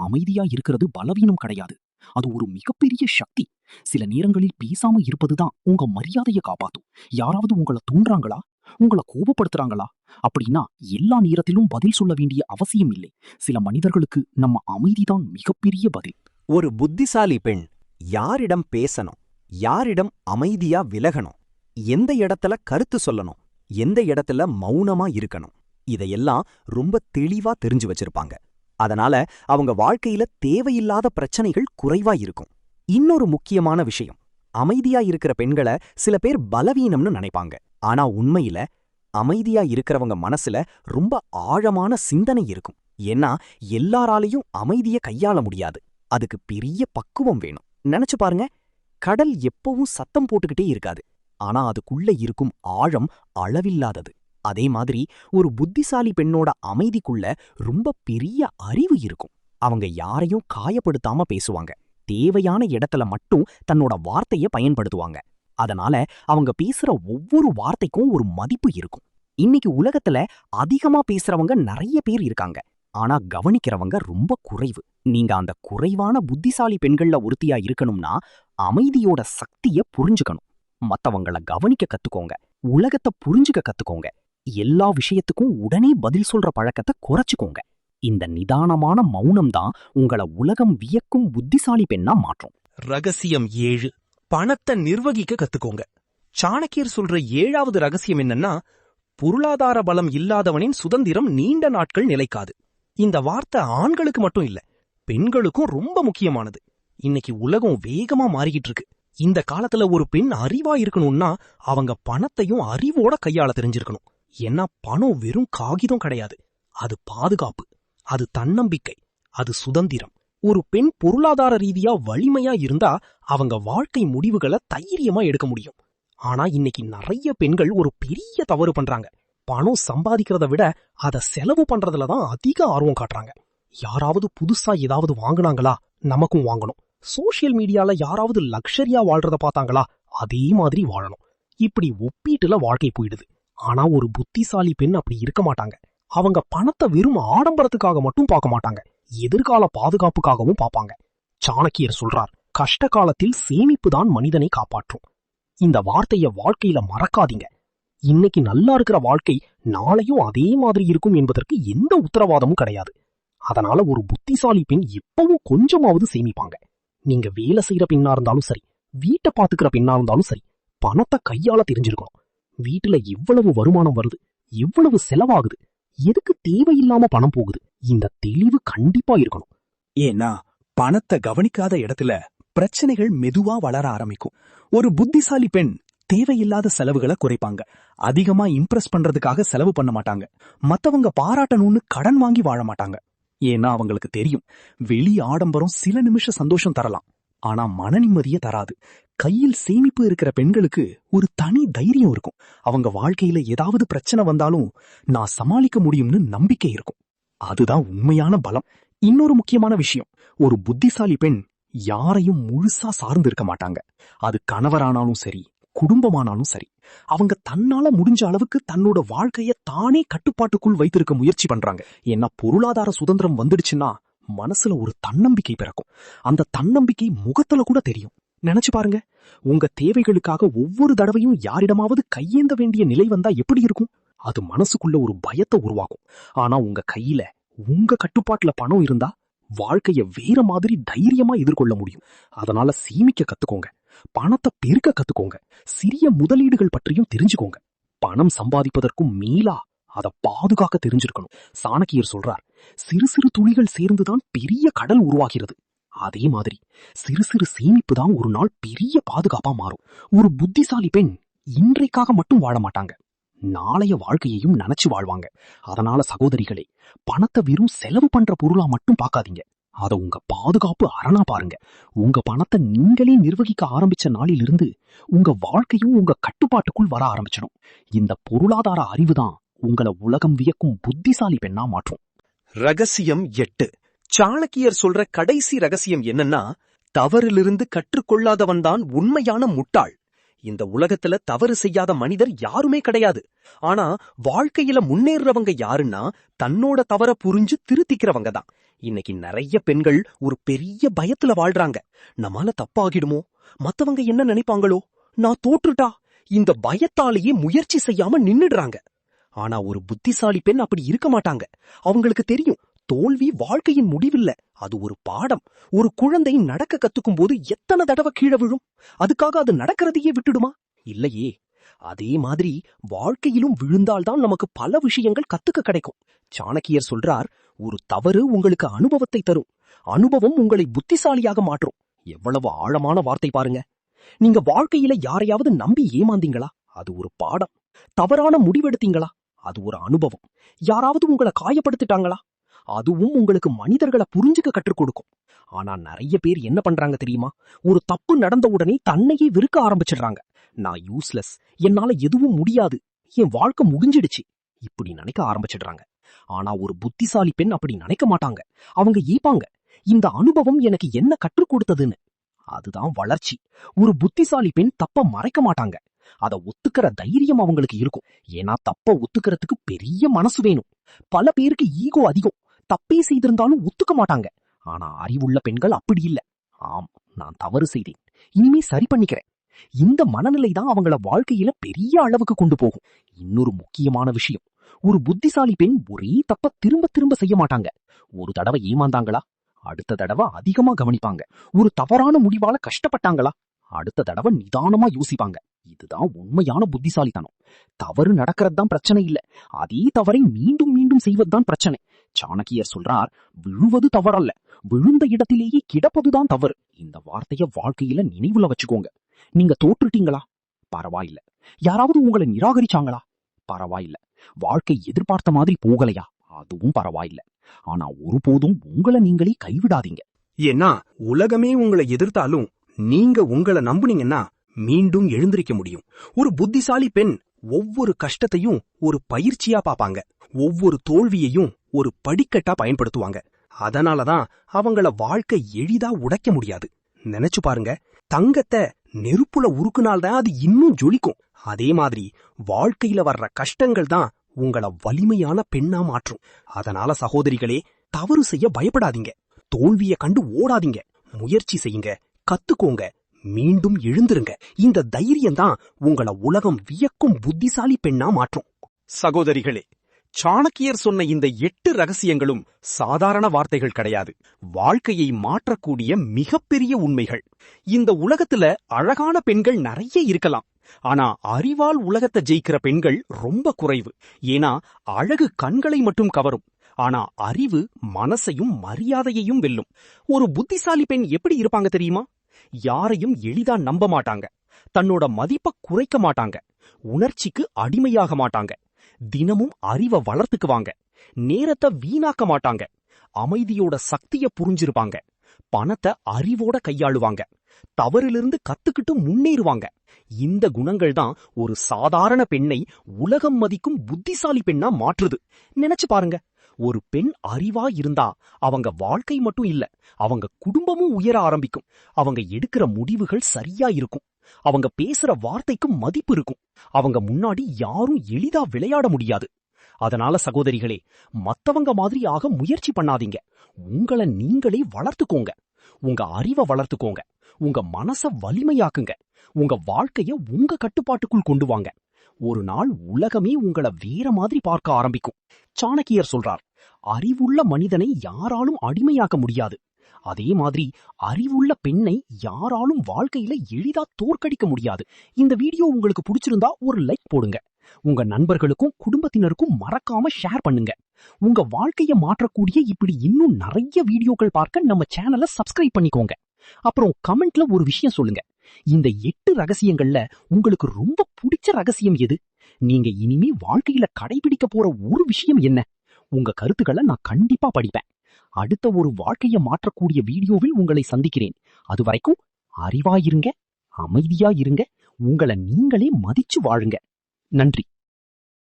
அமைதியா இருக்கிறது பலவீனம் கிடையாது, அது ஒரு மிகப்பெரிய சக்தி. சில நேரங்களில் பேசாம இருப்பதுதான் உங்க மரியாதையை காப்பாத்தும். யாராவது உங்களை தூண்டுறாங்களா, உங்களை கோபப்படுத்துறாங்களா அப்படின்னா எல்லா நேரத்திலும் பதில் சொல்ல வேண்டிய அவசியம் இல்லை. சில மனிதர்களுக்கு நம்ம அமைதிதான் மிகப்பெரிய பதில். ஒரு புத்திசாலி பெண் யாரிடம் பேசணும், யாரிடம் அமைதியா விலகணும், எந்த இடத்துல கருத்து சொல்லணும், எந்த இடத்துல மௌனமா இருக்கணும், இதையெல்லாம் ரொம்ப தெளிவா தெரிஞ்சு வச்சிருப்பாங்க. அதனால அவங்க வாழ்க்கையில தேவையில்லாத பிரச்சனைகள் குறைவா இருக்கும். இன்னொரு முக்கியமான விஷயம், அமைதியா இருக்கிற பெண்களை சில பேர் பலவீனம்னு நினைப்பாங்க. ஆனா உண்மையில அமைதியா இருக்கிறவங்க மனசுல ரொம்ப ஆழமான சிந்தனை இருக்கும். ஏன்னா எல்லாராலையும் அமைதியை கையாள முடியாது. அதுக்கு பெரிய பக்குவம் வேணும். நினைச்சு பாருங்க, கடல் எப்பவும் சத்தம் போட்டுக்கிட்டே இருக்காது, ஆனா அதுக்குள்ள இருக்கும் ஆழம் அளவில்லாதது. அதே மாதிரி ஒரு புத்திசாலி பெண்ணோட அமைதிக்குள்ள ரொம்ப பெரிய அறிவு இருக்கும். அவங்க யாரையும் காயப்படுத்தாம பேசுவாங்க. தேவையான இடத்துல மட்டும் தன்னோட வார்த்தைய பயன்படுத்துவாங்க. அதனால அவங்க பேசுற ஒவ்வொரு வார்த்தைக்கும் ஒரு மதிப்பு இருக்கும். இன்னைக்கு உலகத்துல அதிகமா பேசுறவங்க நிறைய பேர் இருக்காங்க, ஆனா கவனிக்கிறவங்க ரொம்ப குறைவு. நீங்க அந்த குறைவான புத்திசாலி பெண்கள்ல ஒருத்தியா இருக்கணும்னா அமைதியோட சக்திய புரிஞ்சுக்கணும். மத்தவங்கள கவனிக்க கத்துக்கோங்க, உலகத்தை புரிஞ்சுக்க கத்துக்கோங்க. எல்லா விஷயத்துக்கும் உடனே பதில் சொல்ற பழக்கத்தை குறைச்சுக்கோங்க. இந்த நிதானமான மௌனம்தான் உங்களை உலகம் வியக்கும் புத்திசாலி பெண்ணா மாற்றும். ரகசியம் 7, பணத்தை நிர்வகிக்க கத்துக்கோங்க. சாணக்கியர் சொல்ற 7வது ரகசியம் என்னன்னா, பொருளாதார பலம் இல்லாதவனின் சுதந்திரம் நீண்ட நாட்கள் நிலைக்காது. இந்த வார்த்தை ஆண்களுக்கு மட்டும் இல்ல, பெண்களுக்கும் ரொம்ப முக்கியமானது. இன்னைக்கு உலகம் வேகமா மாறிக்கிட்டு இருக்கு. இந்த காலத்துல ஒரு பெண் அறிவா இருக்கணும்னா அவங்க பணத்தையும் அறிவோட கையாள தெரிஞ்சிருக்கணும். ஏன்னா பணம் வெறும் காகிதம் கிடையாது, அது பாதுகாப்பு, அது தன்னம்பிக்கை, அது சுதந்திரம். ஒரு பெண் பொருளாதார ரீதியா வலிமையா இருந்தா அவங்க வாழ்க்கை முடிவுகளை தைரியமா எடுக்க முடியும். ஆனா இன்னைக்கு நிறைய பெண்கள் ஒரு பெரிய தவறு பண்றாங்க. பணம் சம்பாதிக்கிறத விட அதை செலவு பண்றதுலதான் அதிக ஆர்வம் காட்டுறாங்க. யாராவது புதுசா ஏதாவது வாங்குனாங்களா, நமக்கும் வாங்கணும். சோசியல் மீடியால யாராவது லக்ஷரியா வாழ்றத பார்த்தாங்களா, அதே மாதிரி வாழணும். இப்படி ஒப்பீட்டுல வாழ்க்கை போயிடுது. ஆனா ஒரு புத்திசாலி பெண் அப்படி இருக்க மாட்டாங்க. அவங்க பணத்தை வெறும் ஆடம்பரத்துக்காக மட்டும் பார்க்க மாட்டாங்க, எதிர்கால பாதுகாப்புக்காகவும் பார்ப்பாங்க. சாணக்கியர் சொல்றார், கஷ்ட காலத்தில் சேமிப்பு தான் மனிதனை காப்பாற்றும். இந்த வார்த்தைய வாழ்க்கையில மறக்காதீங்க. இன்னைக்கு நல்லா இருக்கிற வாழ்க்கை நாளையும் அதே மாதிரி இருக்கும் என்பதற்கு எந்த உத்தரவாதமும் கிடையாது. அதனால ஒரு புத்திசாலி பெண் எப்பவும் கொஞ்சமாவது சேமிப்பாங்க. நீங்க வேலை செய்யற பெண்ணா இருந்தாலும் சரி, வீட்டை பாத்துக்கிற பெண்ணா இருந்தாலும் சரி, பணத்தை கையால தெரிஞ்சிருக்கணும். வீட்டுல எவ்வளவு வருமானம் வருது, எவ்வளவு செலவாகுது, எதுக்கு தேவையில்லாம பணம் போகுது, இந்த தெளிவு கண்டிப்பா இருக்கணும். ஏன்னா பணத்தை கவனிக்காத இடத்துல பிரச்சனைகள் மெதுவா வளர ஆரம்பிக்கும். ஒரு புத்திசாலி பெண் தேவையில்லாத செலவுகளை குறைப்பாங்க. அதிகமா இம்ப்ரெஸ் பண்றதுக்காக செலவு பண்ண மாட்டாங்க. மத்தவங்க பாராட்டணும்னு கடன் வாங்கி வாழ மாட்டாங்க. ஏன்னா அவங்களுக்கு தெரியும், வெளி ஆடம்பரம் சில நிமிஷம் சந்தோஷம் தரலாம், ஆனா மன நிம்மதியை தராது. கையில் சேமிப்பு இருக்கிற பெண்களுக்கு ஒரு தனி தைரியம் இருக்கும். அவங்க வாழ்க்கையில ஏதாவது பிரச்சனை வந்தாலும் நான் சமாளிக்க முடியும்னு நம்பிக்கை இருக்கும். அதுதான் உண்மையான பலம். இன்னொரு முக்கியமான விஷயம், ஒரு புத்திசாலி பெண் யாரையும் முழுசா சார்ந்து இருக்க மாட்டாங்க. அது கணவரானாலும் சரி, குடும்பமானாலும் சரி. அவங்க தன்னால முடிஞ்ச அளவுக்கு தன்னோட வாழ்க்கைய தானே கட்டுப்பாட்டுக்குள் வைத்திருக்க முயற்சி பண்றாங்க. ஏன்னா பொருளாதார சுதந்திரம் வந்துடுச்சுன்னா மனசுல ஒரு தன்னம்பிக்கை பிறக்கும். அந்த தன்னம்பிக்கை முகத்துல கூட தெரியும். நினைச்சு பாருங்க, உங்க தேவைகளுக்காக ஒவ்வொரு தடவையும் யாரிடமாவது கையேந்த வேண்டிய நிலை வந்தா எப்படி இருக்கும்? அது மனசுக்குள்ள ஒரு பயத்தை உருவாக்கும். ஆனா உங்க கையில, உங்க கட்டுப்பாட்டுல பணம் இருந்தா வாழ்க்கைய வேற மாதிரி தைரியமா எதிர்கொள்ள முடியும். அதனால சேமிக்க கத்துக்கோங்க, பணத்தை பெருக்க கத்துக்கோங்க, சிறிய முதலீடுகள் பற்றியும் தெரிஞ்சுக்கோங்க. பணம் சம்பாதிப்பதற்கும் மேலா அதை பாதுகாக்க தெரிஞ்சிருக்கணும். சாணக்கியர் சொல்றார், சிறு சிறு துளிகள் சேர்ந்துதான் பெரிய கடல் உருவாகிறது. அதே மாதிரி சிறு சிறு சேமிப்பு தான் ஒரு நாள் பெரிய பாதுகாப்பா மாறும். ஒரு புத்திசாலி பெண் இன்றைக்காக மட்டும் வாழ மாட்டாங்க, நாளைய வாழ்க்கையையும் நினைச்சு வாழ்வாங்க. அதனால சகோதரிகளே, பணத்தை வெறும் செலவு பண்ற பொருளா மட்டும் பார்க்காதீங்க. அத உங்க பாதுகாப்பு அரணா பாருங்க. உங்க பணத்தை நீங்களே நிர்வகிக்க ஆரம்பிச்ச நாளிலிருந்து உங்க வாழ்க்கையும் உங்க கட்டுப்பாட்டுக்குள் வர ஆரம்பிச்சிடும். இந்த பொருளாதார அறிவுதான் உங்களை உலகம் வியக்கும் புத்திசாலி பெண்ணா மாற்றும். ரகசியம் 8. சாணக்கியர் சொல்ற கடைசி ரகசியம் என்னன்னா, தவறிலிருந்து கற்றுக்கொள்ளாதவன்தான் உண்மையான முட்டாள். இந்த உலகத்துல தவறு செய்யாத மனிதர் யாருமே கிடையாது. ஆனா வாழ்க்கையில முன்னேறவங்க யாருன்னா தன்னோட தவற புரிஞ்சு திருத்திக்கிறவங்க தான். இன்னைக்கு நிறைய பெண்கள் ஒரு பெரிய பயத்துல வாழ்றாங்க. நம்மால தப்பாகிடுமோ, மத்தவங்க என்ன நினைப்பாங்களோ, நான் தோற்றுட்டா, இந்த பயத்தாலேயே முயற்சி செய்யாம நின்னுடுறாங்க. ஆனா ஒரு புத்திசாலி பெண் அப்படி இருக்க மாட்டாங்க. அவங்களுக்கு தெரியும், தோல்வி வாழ்க்கையின் முடிவில்ல, அது ஒரு பாடம். ஒரு குழந்தை நடக்க கத்துக்கும் போது எத்தனை தடவை கீழே விழும், அதுக்காக அது நடக்கிறதையே விட்டுடுமா? இல்லையே. அதே மாதிரி வாழ்க்கையிலும் விழுந்தால்தான் நமக்கு பல விஷயங்கள் கத்துக்க கிடைக்கும். சாணக்கியர் சொல்றார், ஒரு தவறு உங்களுக்கு அனுபவத்தை தரும், அனுபவம் உங்களை புத்திசாலியாக மாற்றும். எவ்வளவு ஆழமான வார்த்தை பாருங்க. நீங்க வாழ்க்கையில யாரையாவது நம்பி ஏமாந்தீங்களா? அது ஒரு பாடம். தவறான முடிவெடுத்தீங்களா? அது ஒரு அனுபவம். யாராவது உங்களை காயப்படுத்திட்டாங்களா? அதுவும் உங்களுக்கு மனிதர்களை புரிஞ்சுக்க கற்றுக் கொடுக்கும். ஆனா நிறைய பேர் என்ன பண்றாங்க தெரியுமா? ஒரு தப்பு நடந்த உடனே தன்னையே வெறுக்க ஆரம்பிச்சிடுறாங்க. நான் யூஸ்லெஸ், என்னால எதுவும் முடியாது, என் வாழ்க்கை முடிஞ்சிடுச்சு, இப்படி நினைக்க ஆரம்பிச்சிடுறாங்க. ஆனா ஒரு புத்திசாலி பெண் அப்படி நினைக்க மாட்டாங்க. அவங்க ஏப்பாங்க, இந்த அனுபவம் எனக்கு என்ன கற்றுக் கொடுத்ததுன்னு. அதுதான் வளர்ச்சி. ஒரு புத்திசாலி பெண் தப்ப மறைக்க மாட்டாங்க. அதை ஒத்துக்கிற தைரியம் அவங்களுக்கு இருக்கும். ஏன்னா தப்ப ஒத்துக்கிறதுக்கு பெரிய மனசு வேணும். பல பேருக்கு ஈகோ அதிகம், தப்பே செய்திருந்தாலும் ஒத்துக்க மாட்டாங்க. ஆனா அறிவுள்ள பெண்கள் அப்படி இல்ல. ஆம், நான் தவறு செய்தேன், இனிமே சரி பண்ணிக்கிறேன். இந்த மனநிலை தான் அவங்கள வாழ்க்கையில பெரிய அளவுக்கு கொண்டு போகும். இன்னொரு முக்கியமான விஷயம், ஒரு புத்திசாலி பெண் ஒரே தப்ப திரும்ப திரும்ப செய்ய மாட்டாங்க. ஒரு தடவை ஏமாந்தாங்களா, அடுத்த தடவை அதிகமா கவனிப்பாங்க. ஒரு தவறான முடிவால கஷ்டப்பட்டாங்களா, அடுத்த தடவை நிதானமா யோசிப்பாங்க. இதுதான் உண்மையான புத்திசாலித்தனம். தவறு நடக்கிறது தான் பிரச்சனை இல்ல, அதே தவறை மீண்டும் மீண்டும் செய்வதுதான் பிரச்சனை. சாணக்கியர் சொல்றார், விழுவது தவறல்ல, விழுந்த இடத்திலேயே கிடப்பதுதான் தவறு. இந்த வார்த்தைய வாழ்க்கையில நினைவுல வச்சுக்கோங்க. நீங்க தோற்றுட்டீங்களா? பரவாயில்ல. யாராவது உங்களை நிராகரிச்சாங்களா? பரவாயில்ல. வாழ்க்கை எதிர்பார்த்த மாதிரி போகலையா? அதுவும் பரவாயில்ல. ஆனா ஒருபோதும் உங்களை நீங்களே கைவிடாதீங்க. ஏன்னா உலகமே உங்களை எதிர்த்தாலும் நீங்க உங்களை நம்புனீங்கன்னா மீண்டும் எழுந்திருக்க முடியும். ஒரு புத்திசாலி பெண் ஒவ்வொரு கஷ்டத்தையும் ஒரு பயிற்சியா பாப்பாங்க. ஒவ்வொரு தோல்வியையும் ஒரு படிக்கட்டா பயன்படுத்துவாங்க. அதனாலதான் அவங்கள வாழ்க்கை எளிதா உடைக்க முடியாது. நினைச்சு பாருங்க, தங்கத்தை நெருப்புல உருக்குனால்தான் அது இன்னும் ஜொலிக்கும். அதே மாதிரி வாழ்க்கையில வர்ற கஷ்டங்கள் தான் உங்கள வலிமையான பெண்ணா மாற்றும். அதனால சகோதரிகளே, தவறு செய்ய பயப்படாதீங்க, தோல்விய கண்டு ஓடாதீங்க, முயற்சி செய்யுங்க, கத்துக்கோங்க, மீண்டும் எழுந்திருங்க. இந்த தைரியம் தான் உங்கள உலகம் வியக்கும் புத்திசாலி பெண்ணா மாற்றும். சகோதரிகளே, சாணக்கியர் சொன்ன இந்த 8 ரகசியங்களும் சாதாரண வார்த்தைகள் கிடையாது. வாழ்க்கையை மாற்றக்கூடிய மிகப்பெரிய உண்மைகள். இந்த உலகத்துல அழகான பெண்கள் நிறைய இருக்கலாம். ஆனா அறிவால் உலகத்தை ஜெயிக்கிற பெண்கள் ரொம்ப குறைவு. ஏன்னா அழகு கண்களை மட்டும் கவரும், ஆனா அறிவு மனசையும் மரியாதையையும் வெல்லும். ஒரு புத்திசாலி பெண் எப்படி இருப்பாங்க தெரியுமா? யாரையும் எளிதா நம்ப மாட்டாங்க, தன்னோட மதிப்பை குறைக்க மாட்டாங்க, உணர்ச்சிக்கு அடிமையாக மாட்டாங்க, தினமும் அறிவை வளர்த்துக்குவாங்க, நேரத்தை வீணாக்க மாட்டாங்க, அமைதியோட சக்திய புரிஞ்சிருப்பாங்க, பணத்தை அறிவோட கையாளுவாங்க, தவறிலிருந்து கத்துக்கிட்டு முன்னேறுவாங்க. இந்த குணங்கள் தான் ஒரு சாதாரண பெண்ணை உலகம் மதிக்கும் புத்திசாலி பெண்ணா மாற்றுது. நினைச்சு பாருங்க, ஒரு பெண் அறிவா இருந்தா அவங்க வாழ்க்கை மட்டும் இல்ல, அவங்க குடும்பமும் உயர ஆரம்பிக்கும். அவங்க எடுக்கிற முடிவுகள் சரியா இருக்கும், அவங்க பேசுற வார்த்தைக்கு மதிப்பு இருக்கும், அவங்க முன்னாடி யாரும் எளிதா விளையாட முடியாது. அதனால சகோதரிகளே, மத்தவங்க மாதிரி ஆக முயற்சி பண்ணாதீங்க. உங்களை நீங்களே வளர்த்துக்கோங்க, உங்க அறிவை வளர்த்துக்கோங்க, உங்க மனச வலிமையாக்குங்க, உங்க வாழ்க்கைய உங்க கட்டுப்பாட்டுக்குள் கொண்டு வாங்க. ஒரு நாள் உலகமே உங்களை வேற மாதிரி பார்க்க ஆரம்பிக்கும். சாணக்கியர் சொல்றார், அறிவுள்ள மனிதனை யாராலும் அடிமையாக்க முடியாது. அதே மாதிரி அறிவுள்ள பெண்ணை யாராலும் வாழ்க்கையில எளிதா தோற்கடிக்க முடியாது. இந்த வீடியோ உங்களுக்கு பிடிச்சிருந்தா ஒரு லைக் போடுங்க. உங்க நண்பர்களுக்கும் குடும்பத்தினருக்கும் மறக்காம ஷேர் பண்ணுங்க. உங்க வாழ்க்கைய மாற்றக்கூடிய இப்படி இன்னும் நிறைய வீடியோக்கள் பார்க்க நம்ம சேனலை சப்ஸ்கிரைப் பண்ணிக்கோங்க. அப்புறம் கமெண்ட்ல ஒரு விஷயம் சொல்லுங்க. இந்த 8 ரகசியங்கள்ல உங்களுக்கு ரொம்ப பிடிச்ச ரகசியம் எது? நீங்க இனிமே வாழ்க்கையில கடைபிடிக்க போற ஒரு விஷயம் என்ன? உங்க கருத்துக்களை நான் கண்டிப்பா படிப்பேன். அடுத்த ஒரு வாழ்க்கையை மாற்றக்கூடிய வீடியோவில் உங்களை சந்திக்கிறேன். அதுவரைக்கும் அறிவாயிருங்க, அமைதியா இருங்க, உங்களை நீங்களே மதிச்சு வாழுங்க. நன்றி.